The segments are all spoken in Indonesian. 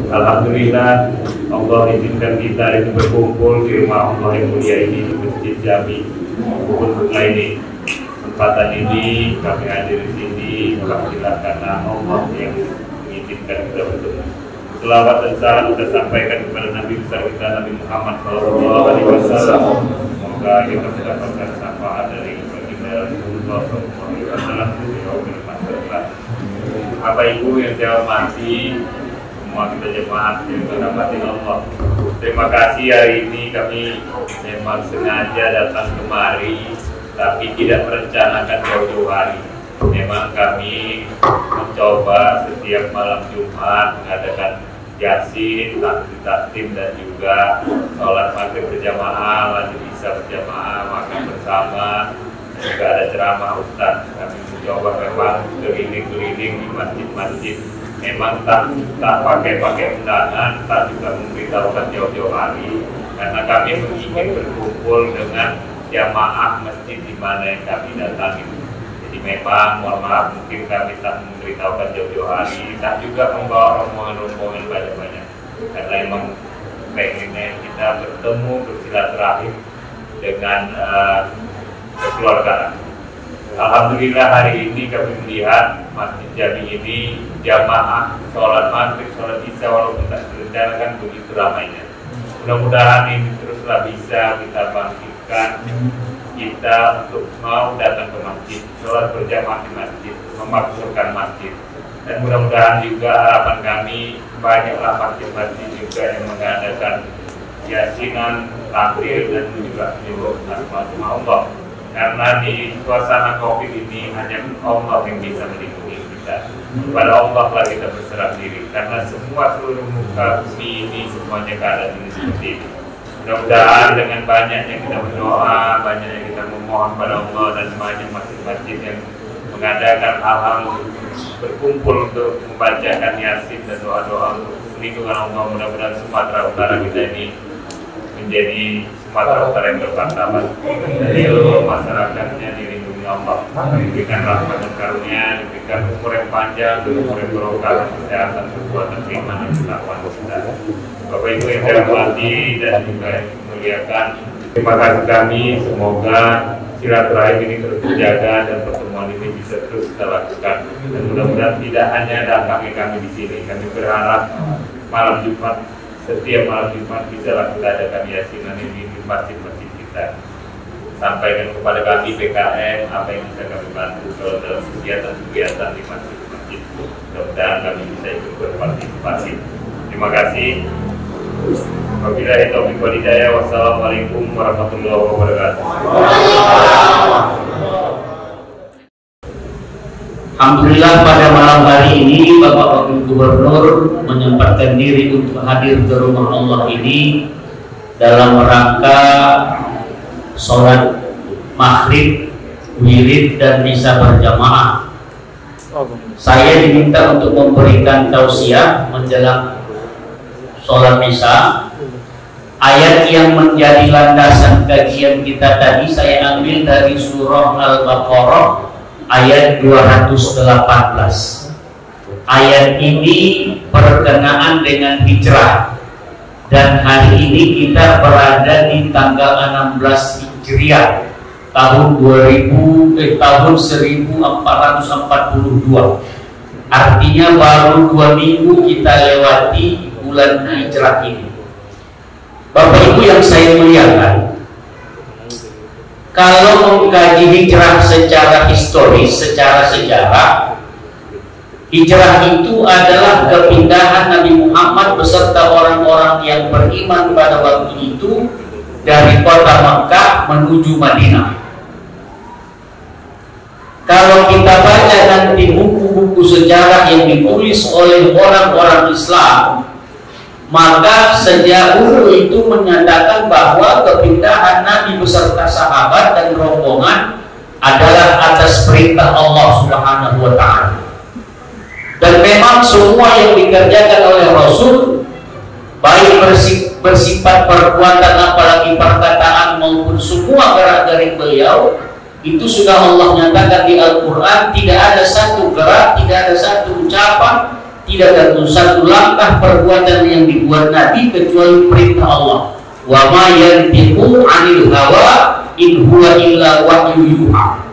Alhamdulillah Allah izinkan kita itu berkumpul di rumah Allah yang mulia ini di Masjid Jami Bunga ini. Kesempatan ini kami hadir di sini alhamdulillah karena Allah yang mengizinkan kita bertemu. Selawat dan salam kita sampaikan kepada Nabi besar kita Nabi Muhammad SAW. Semoga kita mendapatkan syafaat dari baginda Rasulullah SAW. Bapak Ibu yang saya hormati, semua kita jemaat yang dirahmati Allah. Terima kasih hari ini kami memang sengaja datang kemari, tapi tidak merencanakan jauh-jauh hari. Memang kami mencoba setiap malam Jumat mengadakan Yasin, takdim dan juga sholat maghrib berjamaah, lanjut isya berjamaah, makan bersama, dan juga ada ceramah ustaz. Kami mencoba memang keliling-keliling di masjid-masjid. Memang tak pakai undangan, tak juga memberitahukan jauh-jauh hari, karena kami ingin berkumpul dengan jamaah masjid di mana yang kami datangi. Jadi memang mohon maaf mungkin kami tak memberitahukan jauh-jauh hari, tak juga membawa rombongan-rombongan banyak-banyak, karena memang pengennya kita bertemu bersilaturahim dengan kekeluargaan. Alhamdulillah hari ini kami melihat Masjid Jami ini jamaah sholat maghrib, sholat isya walaupun tak direncanakan begitu ramainya. Mudah-mudahan ini teruslah bisa kita bangkitkan kita untuk mau datang ke masjid, sholat berjamaah di masjid, memakmurkan masjid. Dan mudah-mudahan juga harapan kami banyaklah masjid-masjid juga yang mengadakan yasinan, takbir dan juga menyebutkan nama Allah. Karena di suasana COVID ini hanya Allah yang bisa melindungi kita. Kepada Allah lah kita berserah diri. Karena seluruh muka bumi ini semuanya keadaan ini seperti ini. Mudah-mudahan dengan banyaknya kita berdoa, banyaknya kita memohon pada Allah dan banyak masjid-masjid yang mengadakan hal-hal berkumpul untuk membacakan Yasin dan doa-doa untuk perlindungan Allah. Mudah-mudahan Sumatera Utara kita ini menjadi Sumatera Utara yang bermartabat, dari seluruh masyarakatnya dilindungi Allah, diberikan rahmat dan karunia, diberikan umur yang panjang, umur yang barokah, kesehatan, kekuatan iman dan ketakwaan kita. Bapak Ibu yang saya hormati dan juga yang memuliakan, terima kasih kami. Semoga silaturahim ini terus terjaga dan pertemuan ini bisa terus kita lakukan. Dan mudah-mudahan tidak hanya datangi kami di sini, kami berharap malam Jumat, setiap malam Jumat bisa kita adakan yasinan ini di masjid-masjid kita. Sampaikan kepada kami PKM apa yang bisa kami bantu kalau dalam kegiatan-kegiatan di masjid-masjid. Mudah-mudahan kami bisa ikut berpartisipasi. Terima kasih. Wabillahi taufiq wal hidayah. Wassalamualaikum warahmatullahi wabarakatuh. Alhamdulillah pada malam hari ini Bapak Wakil Gubernur menyempatkan diri untuk hadir ke rumah Allah ini dalam rangka sholat maghrib, wirid dan isya berjamaah. Saya diminta untuk memberikan tausiah menjelang sholat isya. Ayat yang menjadi landasan kajian kita tadi saya ambil dari surah Al-Baqarah ayat 218. Ayat ini berkenaan dengan hijrah, dan hari ini kita berada di tanggal 16 Hijriah tahun 1442. Artinya baru 2 minggu kita lewati bulan hijrah ini. Bapak Ibu yang saya muliakan, kalau mengkaji hijrah secara historis, secara sejarah, hijrah itu adalah kepindahan Nabi Muhammad beserta orang-orang yang beriman pada waktu itu dari kota Makkah menuju Madinah. Kalau kita baca nanti buku-buku sejarah yang ditulis oleh orang-orang Islam, maka sejak dulu itu menyatakan bahwa kepindahan Nabi beserta sahabat dan rombongan adalah atas perintah Allah Subhanahu wa Ta'ala. Dan memang semua yang dikerjakan oleh Rasul, baik bersifat perbuatan apalagi perkataan maupun semua gerak-gerik beliau, itu sudah Allah nyatakan di Al-Quran. Tidak ada satu gerak, tidak ada satu ucapan, tidak tentu satu langkah perbuatan yang dibuat Nabi kecuali perintah Allah. Wa ma yantiqu 'anil hawa in huwa illa wahyu yuha.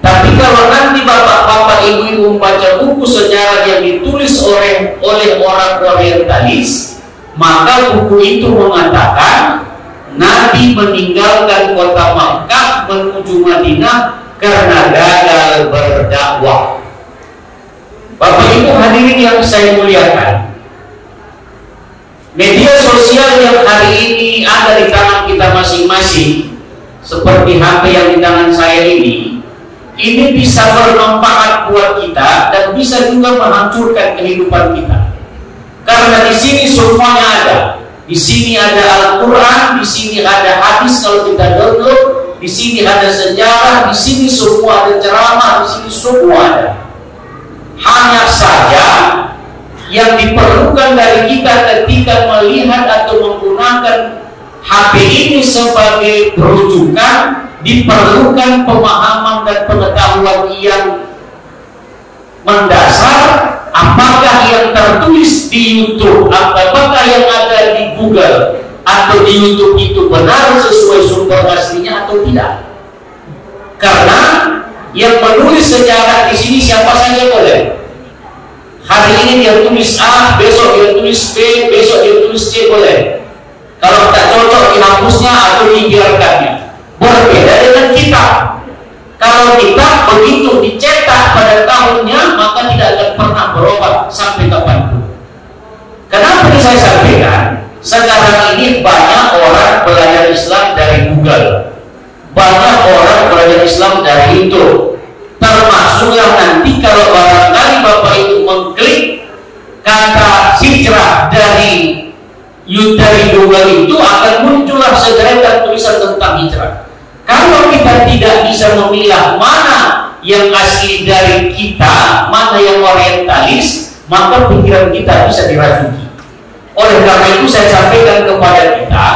Tapi kalau nanti bapak-bapak ibu-ibu membaca buku sejarah yang ditulis oleh orang orientalis, maka buku itu mengatakan Nabi meninggalkan kota Makkah menuju Madinah karena gagal berdakwah. Bapak ibu hadirin yang saya muliakan, media sosial yang hari ini ada di tangan kita masing-masing, seperti HP yang di tangan saya ini bisa bermanfaat buat kita dan bisa juga menghancurkan kehidupan kita. Karena di sini semuanya ada. Di sini ada Al-Quran, di sini ada hadis kalau kita download, di sini ada sejarah, di sini semua ada ceramah, di sini semua ada. Hanya saja yang diperlukan dari kita ketika melihat atau menggunakan HP ini sebagai rujukan, diperlukan pemahaman dan pengetahuan yang mendasar. Apakah yang tertulis di YouTube, apakah yang ada di Google atau di YouTube itu benar sesuai sumber aslinya atau tidak? Karena yang menulis sejarah di sini siapa saja boleh. Hari ini dia tulis A, besok dia tulis B, besok dia tulis C boleh. Kalau tak cocok dihapusnya atau dibiarkannya. Berbeda dengan kitab. Kalau kitab begitu dicetak pada tahunnya, maka tidak akan pernah berubah sampai kapanpun. Kenapa ini saya sampaikan? Sekarang ini banyak orang belajar Islam dari Google, banyak orang belajar Islam dari YouTube, termasuk yang nanti kalau barangkali Bapak itu mengklik kata hijrah dari Google itu akan muncullah sederetan tulisan tentang hijrah. Kalau kita tidak bisa memilah mana yang asli dari kita, mana yang orientalis, maka pikiran kita bisa dirasuki. Oleh karena itu saya sampaikan kepada kita,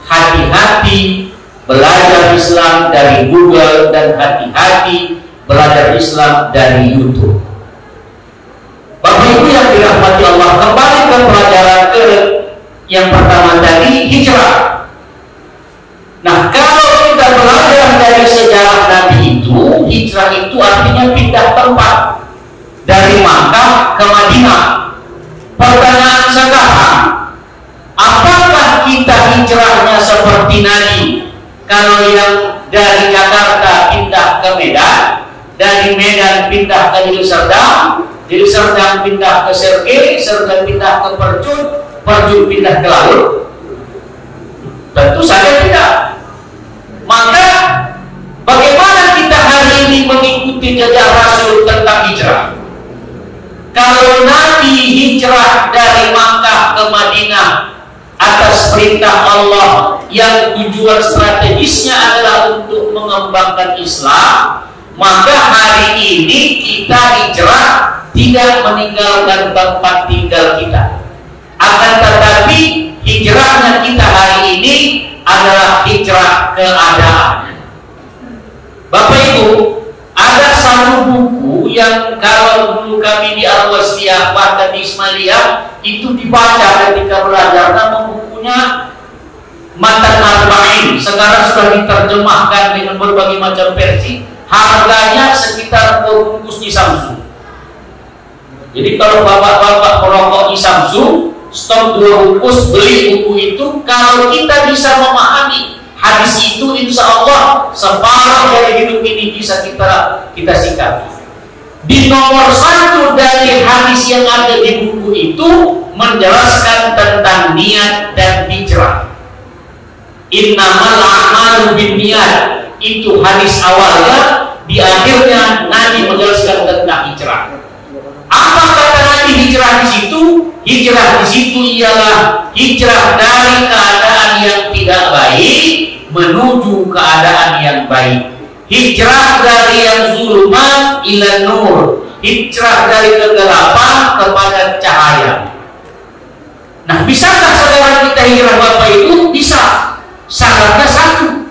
hati-hati belajar Islam dari Google dan hati-hati belajar Islam dari YouTube. Bapak Ibu yang dirahmati Allah, kembali ke pelajaran yang pertama tadi, hijrah. Nah, kalau kita belajar dari sejarah Nabi itu, hijrah itu artinya pindah tempat dari Makkah ke Madinah. Pertanyaan sekarang, apakah kita hijrahnya seperti Nabi? Kalau yang dari Jakarta pindah ke Medan, dari Medan pindah ke Deli Serdang pindah ke Sergei pindah ke Perjun pindah ke laut? Tentu saja tidak. Maka bagaimana kita hari ini mengikuti jejak Rasul tentang hijrah? Kalau Nabi hijrah dari Makkah ke Madinah atas perintah Allah yang tujuan strategisnya adalah untuk mengembangkan Islam, maka hari ini kita hijrah tidak meninggalkan tempat tinggal kita. Akan tetapi hijrahnya kita hari ini adalah hijrah keadaan. Bapak Ibu, ada satu buku yang kalau dulu kami di Al-Wasliyah bahkan di Ismailiyah itu dibaca ketika belajar, nama bukunya Matan Arba'in. Sekarang sudah diterjemahkan dengan berbagai macam versi. Harganya sekitar 2 bungkus di Samsung. Jadi kalau bapak-bapak perokok di Samsung, stok 2 bungkus, beli buku itu. Kalau kita bisa memahami hadis itu, insya Allah separuh dari hidup ini bisa kita sikapi. Di nomor 1 dari hadis yang ada di buku itu menjelaskan tentang niat dan hijrah. Innamal a'malu binniyat, itu hadis awalnya. Di akhirnya Nabi menjelaskan tentang hijrah. Apa kata Nabi hijrah di situ? Hijrah di situ ialah hijrah dari keadaan yang tidak baik menuju keadaan yang baik. Hijrah dari yang zulumat ila nur. Hijrah dari kegelapan kepada cahaya. Nah, bisakah sekarang kita hijrah Bapak Ibu? Bisa. Syaratnya 1.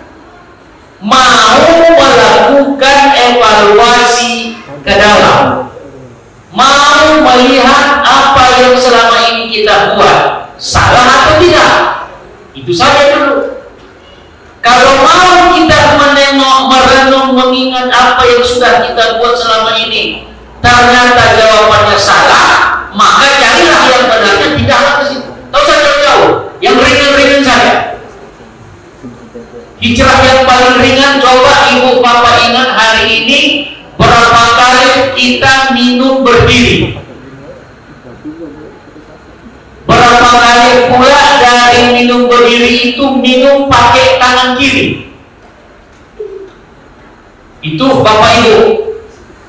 Mau melakukan evaluasi ke dalam. Mau melihat apa yang selama ini kita buat salah atau tidak. Itu saja dulu. Kalau mau kita menengok, merenung, mengingat apa yang sudah kita buat selama ini, ternyata jawabannya salah, maka carilah yang benarnya, tidaklah ke situ. Tak usah jauh-jauh, yang ringan-ringan saja. Hijrah yang paling ringan, coba ibu bapak ingat hari ini berapa kali kita minum berdiri. Berapa kali pula dari minum berdiri itu minum pakai tangan kiri. Itu bapak ibu.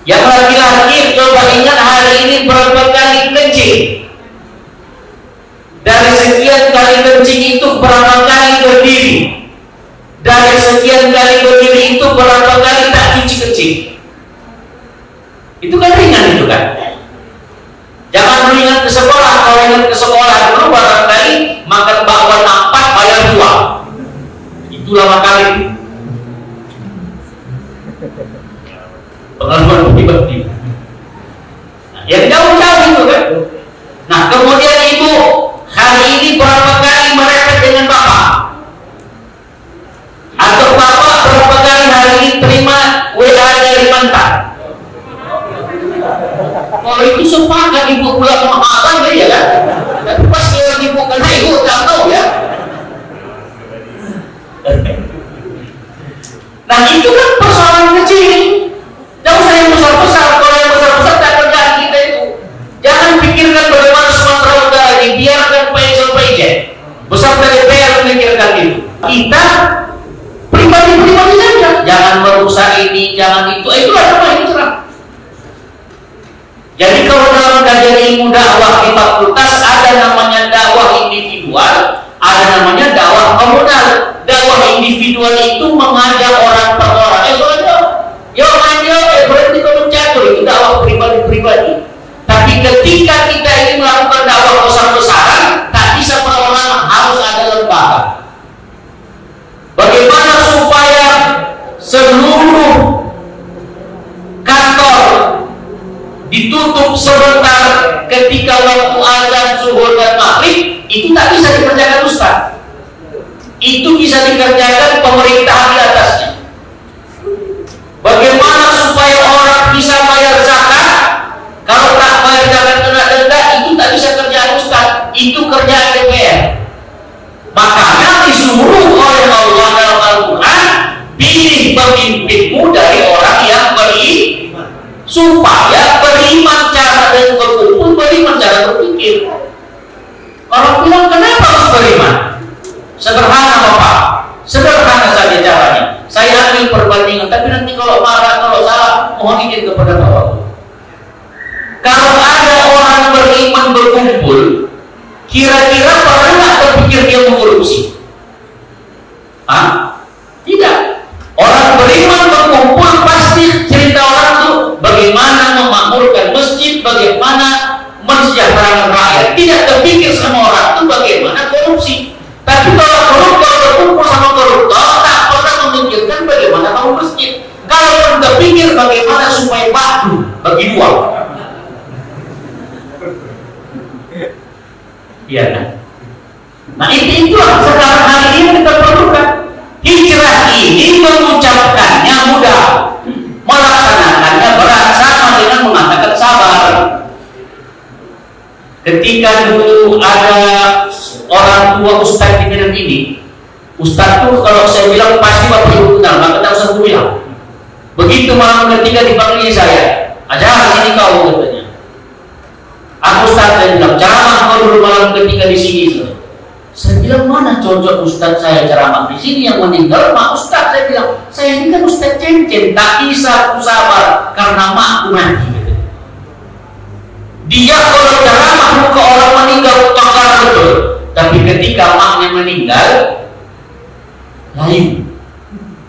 Yang laki-laki coba ingat hari ini berapa kali kencing. Dari sekian kali kencing itu berapa kali berdiri. Dari sekian kali berdiri itu berapa kali tak cuci kencing. Itu kan ringan itu kan. Jangan ingat ke sekolah. Kalau ingat ke sekolah dulu barangkali makan bakwan 4 bayar 2. Itu 8 kali. Pengalaman pribadi. Nah, yang jauh-jauh itu kan. Nah, kemudian ibu hari ini berapa kali merepet dengan bapak? Atau bapak berapa kali hari ini terima WA dari mantan? Kalau itu sepakat ibu pulang maafkan ya kan? Tapi pas ibu kena ibu tak tahu ya. Nah itu kan persoalan kecil. Jangan usah yang besar-besar. Kalau yang besar-besar tak kerjaan kita itu. Jangan pikirkan bagaimana Sumatera Utara ini, biarkan PSL-PJ besar dari PR memikirkan itu. Kita pribadi-pribadi saja. Jangan merusak ini, jangan itu. Itulah nama yang cerah. Jadi kalau dalam kajian ilmu dakwah di fakultas ada namanya dakwah individual, ada namanya dakwah komunal. Dakwah individual itu mengajak orang per orang. Yo manja, berhenti kau mencatur, itu dakwah pribadi-pribadi. Tapi ketika kita ingin melakukan dakwah besar-besaran, tak bisa per orang, harus ada lembaga. Bagaimana supaya seluruh kantor ditutup sebentar ketika waktu azan, zuhur dan maghrib, itu tak bisa dikerjakan ustaz. Itu bisa dikerjakan pemerintahan di atasnya. Bagaimana supaya orang bisa bayar zakat? Kalau tak bayar zakat kena denda, itu tak bisa kerjaan ustaz. Itu kerjaan DPR. Makanya disuruh oleh Allah dalam Al-Quran, pilih pemimpinmu dari orang yang beriman, supaya beriman cara dan berkumpul, beriman cara berpikir. Orang bilang kenapa harus beriman? Sederhana Bapak, sederhana saja caranya. Saya ambil perbandingan, tapi nanti kalau marah, kalau salah, mohon izin kepada Bapak. Kalau ada orang beriman berkumpul, kira-kira pernah nggak terpikir dia mengkorupsi? Tidak. Orang beriman berkumpul pasti cerita orang tuh bagaimana memakmurkan masjid, bagaimana mensejahterakan rakyat. Tidak terpikir sama orang tuh bagaimana korupsi. Tapi kalau koruptor berkumpul sama koruptor, tak pernah memikirkan bagaimana bangun masjid. Kalau pun terpikir bagaimana supaya batu bagi dua. Iya kan? Nah itulah sekarang hari ini kita perlukan. Hijrah ini mengucapkannya mudah, melaksanakannya berat, sama dengan mengatakan sabar. Ketika dulu ada orang tua ustaz di Medan ini, ustaz tuh kalau saya bilang pasti bapak ibu kenal, maka tak usah bilang. Begitu malam ketika dipanggil saya, ajar sini kau katanya. Aku ustaz, saya bilang ceramah kau dulu malam ketika di sini. Saya bilang mana cocok ustaz saya ceramah di sini, yang meninggal mak ustaz. Saya bilang saya ini kan ustaz cencen, tak bisa aku sabar karena makku mati. Dia kalau ceramah muka orang meninggal pakar betul, tapi ketika maknya meninggal lain.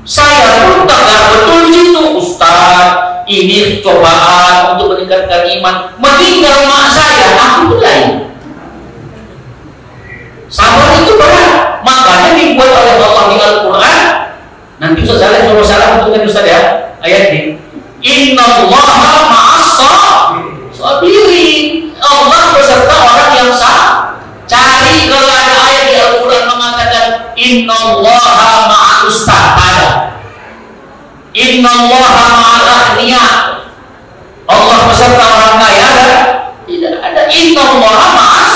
Saya pun tegar betul di situ, ustaz. Ini cobaan untuk meningkatkan iman. Meninggal mak saya, aku tuh lain. Sabar itu berat, makanya dibuat oleh Allah di Al-Quran. Nanti Ustaz Saleh kalau salah untuk Ustaz ya ayat ini. Innallaha ma'as sabirin. Cari kalau ada ayat di Al-Quran mengatakan innallaha ma'al ustaz, ada. Innallaha ma'al aghniya, Allah beserta orang kaya, ada? Tidak ada. Innallaha ma'as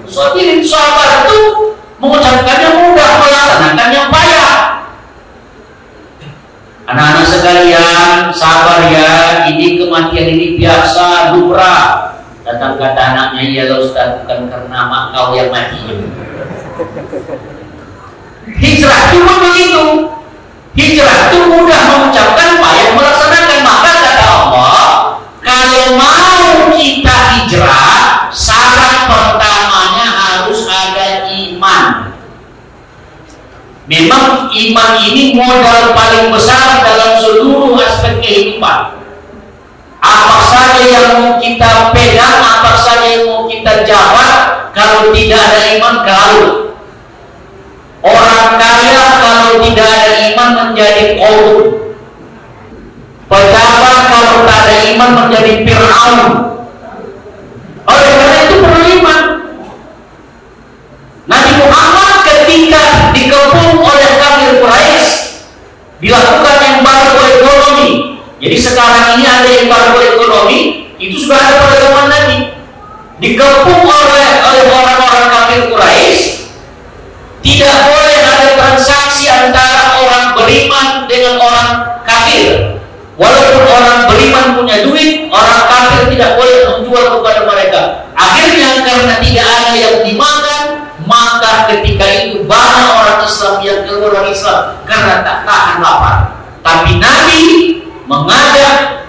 sabirin. Sabar itu mengucapkannya mudah, melaksanakannya payah. Anak-anak sekalian, sabar ya, ini kematian ini biasa, lumrah. Datang kata anaknya, ya Ustaz, bukan karena mak kau yang mati. Hijrah itu begitu. Hijrah itu mudah mengucapkan, payah melaksanakan. Maka kata Allah, kalau mau kita hijrah, syarat pertamanya harus ada iman. Memang iman ini modal paling besar dalam seluruh aspek kehidupan. Apa saja yang mau kita pegang, apa saja yang mau kita jawab, kalau tidak ada iman, kalau orang kaya kalau tidak ada iman menjadi korup, pejabat kalau tak ada iman menjadi Fir'aun. Oleh karena itu perlu iman. Nabi Muhammad ketika dikepung oleh kafir Quraisy dilakukan embargo ekonomi. Jadi sekarang ini ada embargo ekonomi, itu sudah ada pada zaman Nabi. Dikepung oleh orang-orang kafir Quraisy, tidak boleh ada transaksi antara orang beriman dengan orang kafir. Walaupun orang beriman punya duit, orang kafir tidak boleh menjual kepada mereka. Akhirnya karena tidak ada yang dimakan, maka ketika itu banyak orang Islam yang keluar dari Islam karena tak tahan lapar. Tapi Nabi mengajak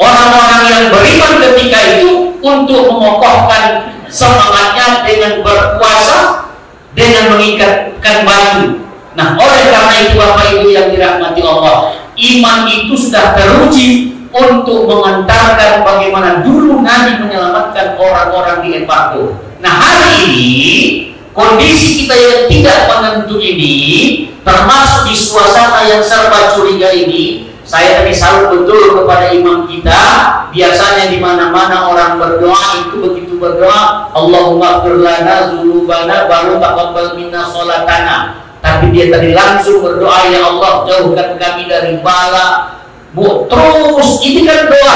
orang-orang yang beriman ketika itu untuk mengokohkan semangatnya dengan berpuasa, dengan mengikatkan batu. Nah, oleh karena itu Bapak Ibu yang dirahmati Allah, iman itu sudah teruji untuk mengantarkan bagaimana dulu Nabi menyelamatkan orang-orang di embargo. Nah, hari ini kondisi kita yang tidak menentu ini, termasuk di suasana yang serba curiga ini, saya tadi salut betul kepada imam kita. Biasanya di mana-mana orang berdoa itu begitu berdoa, Allahumma ighfir lana dzunubana wa taqabbal minna sholatana. Tapi dia tadi langsung berdoa, ya Allah jauhkan kami dari bala. Terus ini kan doa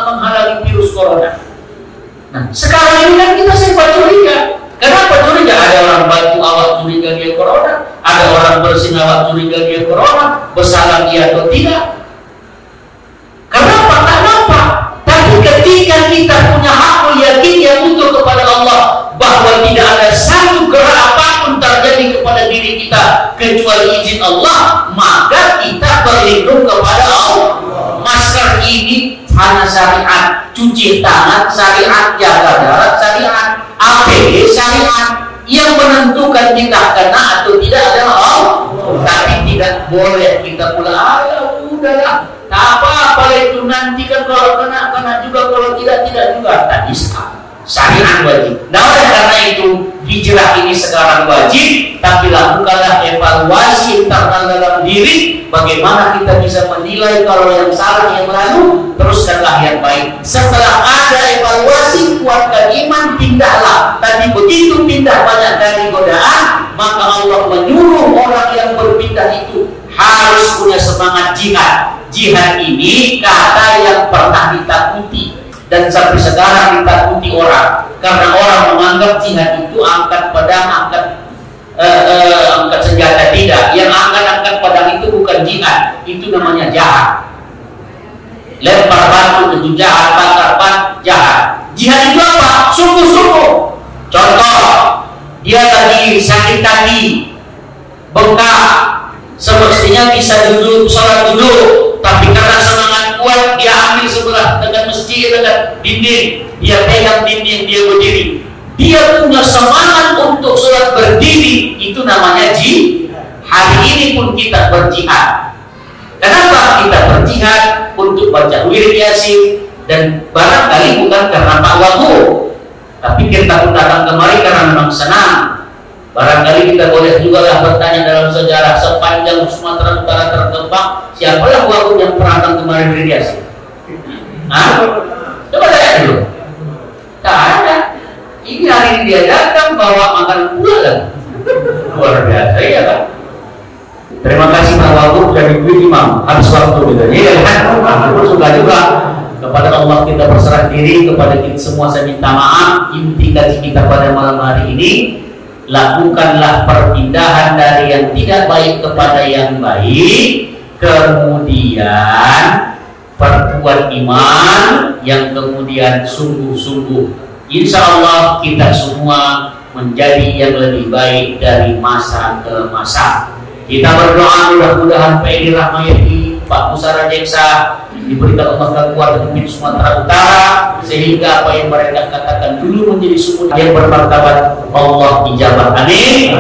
menghalangi virus corona. Nah, sekarang ini kan kita serba curiga. Kenapa curiga? Ada orang bantu awak curiga dia corona, ada orang bersin awak curiga dia corona, bersalah dia atau tidak. Kenapa? Kenapa? Tapi ketika kita punya hakul yakin yang utuh kepada Allah bahwa tidak ada satu gerak apapun terjadi kepada diri kita kecuali izin Allah, maka kita berlindung kepada Allah. Masker ini hanya syariat, cuci tangan syariat, jaga jarak syariat, APD syariat. Yang menentukan kita kena atau tidak adalah Allah. Tapi tidak boleh kita pula udahlah, tak apa-apa itu nanti kan kalau kena juga, kalau tidak juga. Tak bisa. Syariat wajib. Nah, oleh karena itu hijrah ini sekarang wajib, tapi lakukanlah evaluasi internal dalam diri. Bagaimana kita bisa menilai kalau yang salah yang lalu, teruskanlah yang baik. Setelah ada evaluasi, kuatkan iman, pindahlah. Tapi begitu pindah banyak dari godaan, maka Allah menyuruh orang yang berpindah itu harus punya semangat jihad. Jihad ini kata yang pernah ditakuti dan sampai sekarang ditakuti orang, karena orang menganggap jihad itu angkat pedang, angkat senjata. Tidak, yang angkat pedang itu bukan jihad, itu namanya jahat. Lempar batu itu jahat, bakar jahat. Jihad itu apa? Sungguh-sungguh. Contoh, dia lagi sakit kaki, bengkak, semestinya bisa duduk, sholat duduk, tapi karena semangat kuat dia ambil sebelah dengan masjid, dengan dinding, dia pegang dinding, dia berdiri. Dia punya semangat untuk sholat berdiri, itu namanya jihad. Hari ini pun kita berjihad. Kenapa kita berjihad? Untuk baca wirid Yasin, dan barangkali bukan karena Pak Wagub, tapi kita pun datang kemari karena memang senang. Barangkali kita boleh juga lah bertanya dalam sejarah sepanjang Sumatera Utara terkembang, siapalah Wagub yang pernah datang kemari wirid Yasin? Coba tanya dulu. Tak ada. Ini hari ini dia datang bawa makanan pulang. Luar biasa ya kan. Terima kasih Pak Wagub dan Ibu Imam. Habis waktu gitu. Iya kan. Suka juga kepada Allah kita berserah diri, kepada kita semua saya minta maaf. Inti kaji kita pada malam hari ini, lakukanlah perpindahan dari yang tidak baik kepada yang baik, kemudian perkuat iman, yang kemudian sungguh-sungguh insya Allah kita semua menjadi yang lebih baik dari masa ke masa. Kita berdoa mudah-mudahan Pak Edi Rahmayadi, Pak Pusara Jeksa diberikan Allah kekuatan di Sumatera Utara, sehingga apa yang mereka katakan dulu menjadi sumber yang bermartabat Allah ijabah. Amin.